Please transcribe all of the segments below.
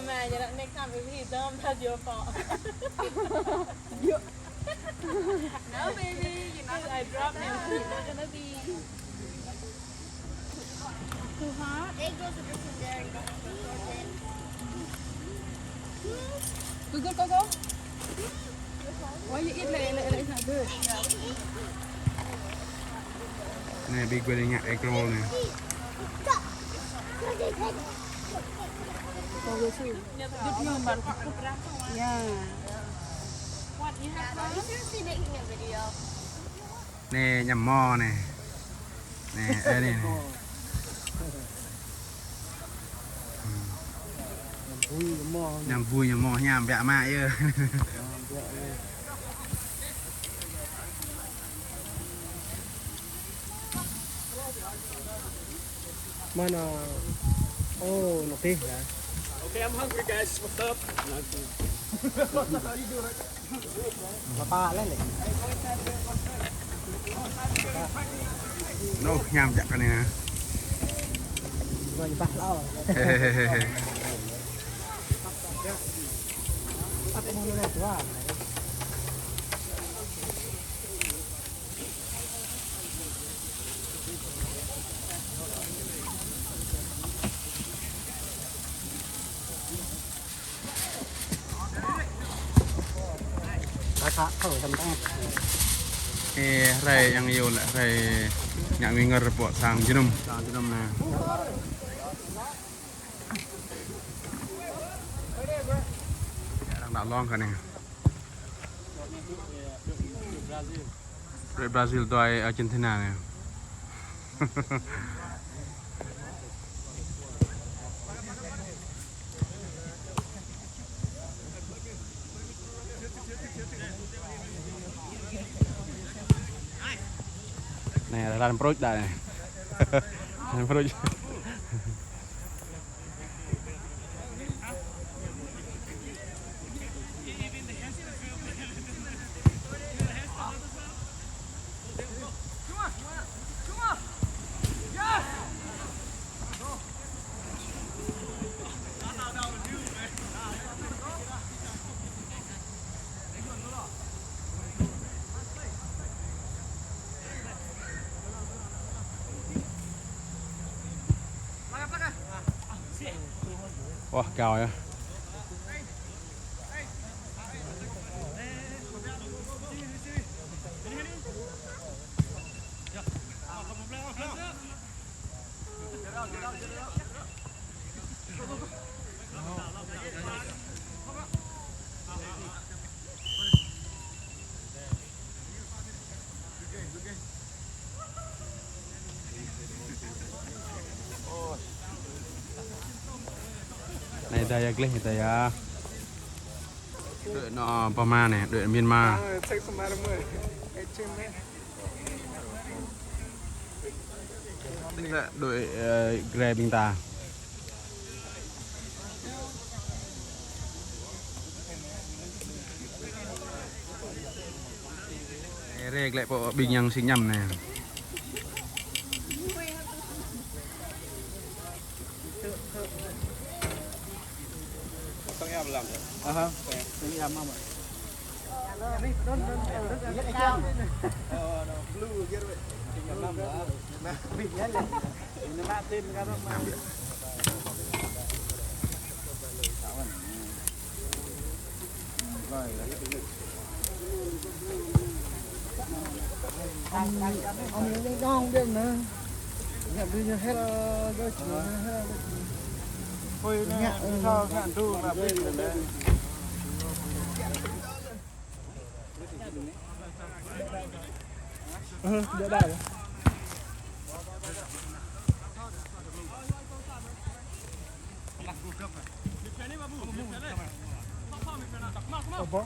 mad. Next time if he's dumb, that's your fault. No, baby, you're not. I dropped him. He's not gonna be too hot. Egg goes a bit there. Go. Why you eat like it's not good? Này big wedding egg roll này. Yeah. Nè nhầm mò này. Nè đây này. Nhầm vui nhầm mò nhầm vẽ mại ơ. Mana? Oh, okay. Okay, I'm hungry, guys. What's up? Bapa lên. Nó nhầm vẽ cái này nè. Rồi bác lao. Aku mau lihat tuh. Kakak kau tentang Ray yang yêu lại Ray nhận mình ngờ bộ sang Junum nè. Đang đảo long cả này. Đội Brazil đòi Argentina này. Này là làm project đây này. Làm project. Wah, cao ya. Này đây cái này ya. Đợi nó Pama này, đợi Myanmar. Đây là đội Gre Binta. Gre lại bộ bình yang sinh nhầm này. Aha, ini lama mah. Blue gitu. Tinggal nambah. Nah, biar lah. Ini matiin kan mah. Ông lấy đong biết nữa. Nhà bây giờ hết đôi chữ hết. Ôi nè, sao sản thu là bên rồi đấy. Đỡ đại rồi. Bó,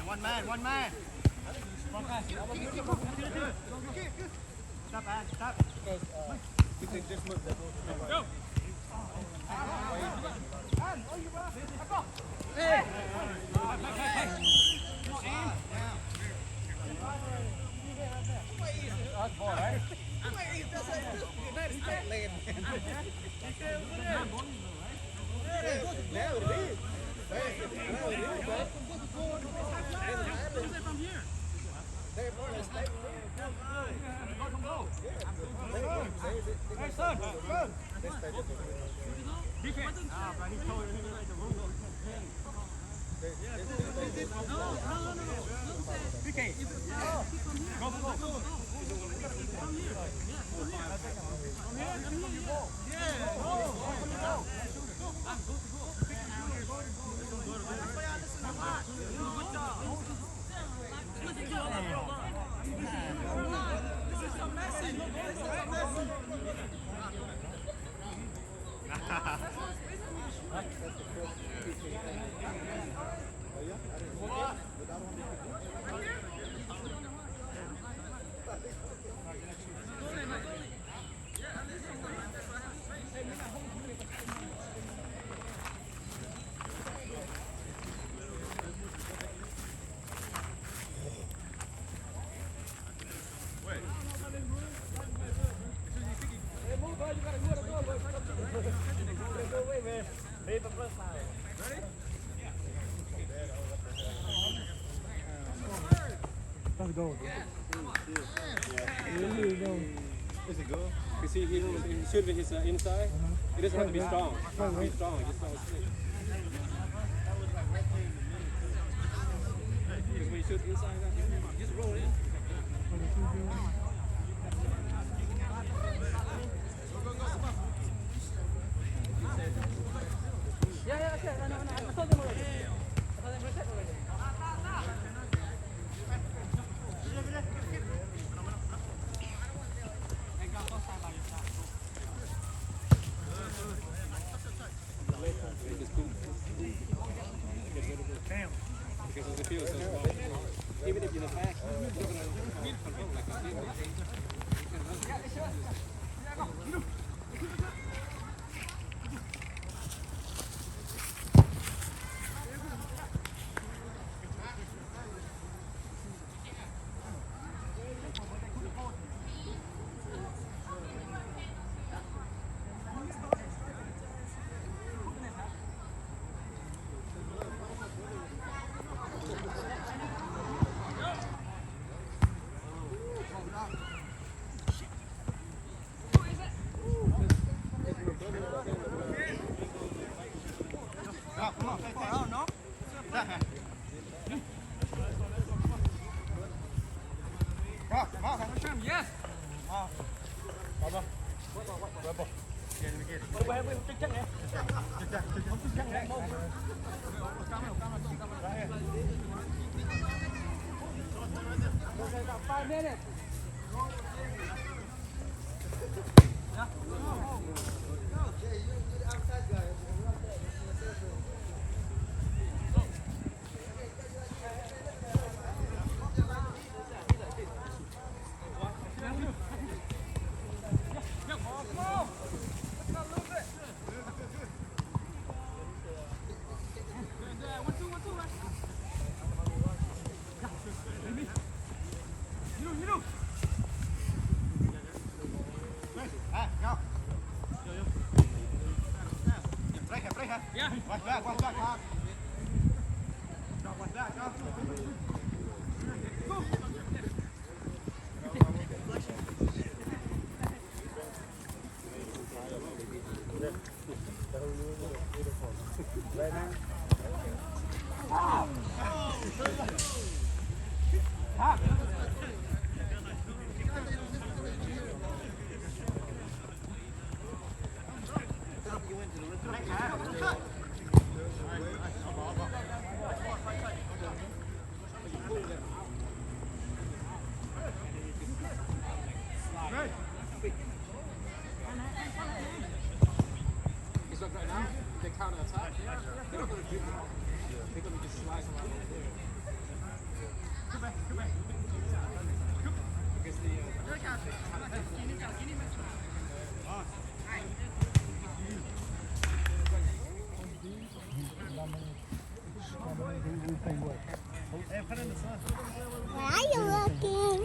One man, one man. Stop, man, stop. Go. Let's go. Really go. Is it good? You see, he shoot with his inside. It doesn't have to be strong. Be strong. Just don't stick. Because when you shoot inside, just roll in. Yeah, okay. No, I told them already. I told them reset already. Because the field is so small. Even if you're in the back, you're going to control like that. Watch back, Mark. Watch back, go. It's like right now, they counter attack. They're not going to dribble. They're going to just slice around the field. Because Why are you looking?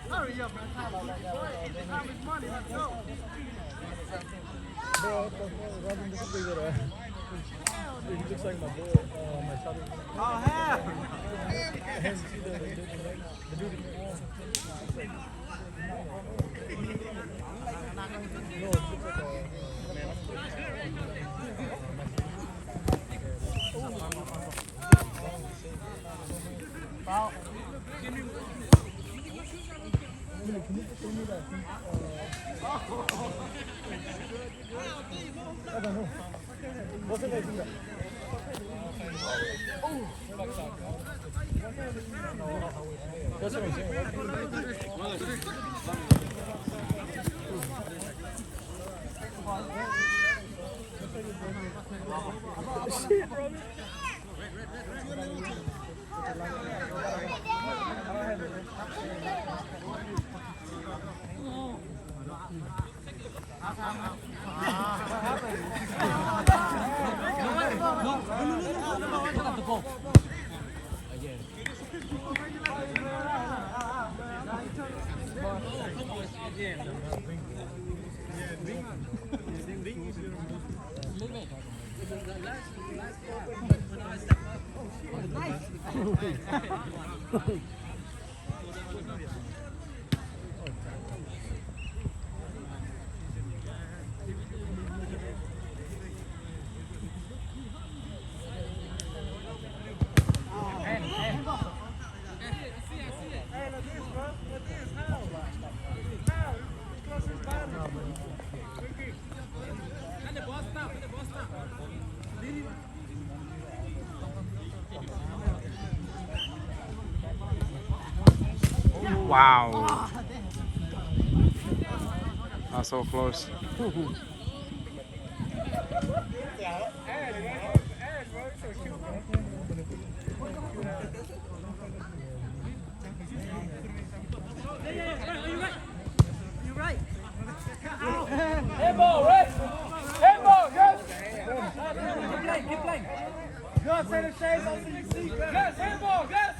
Hurry up, man. Time is money. Let's go. He looks like my boy, my son. Oh, hell. What's the name? That's what I'm saying. Wow. That's so close. Handball, right? Handball, yes. Keep playing. You want to say the shades on CBC? Yes, handball, yes.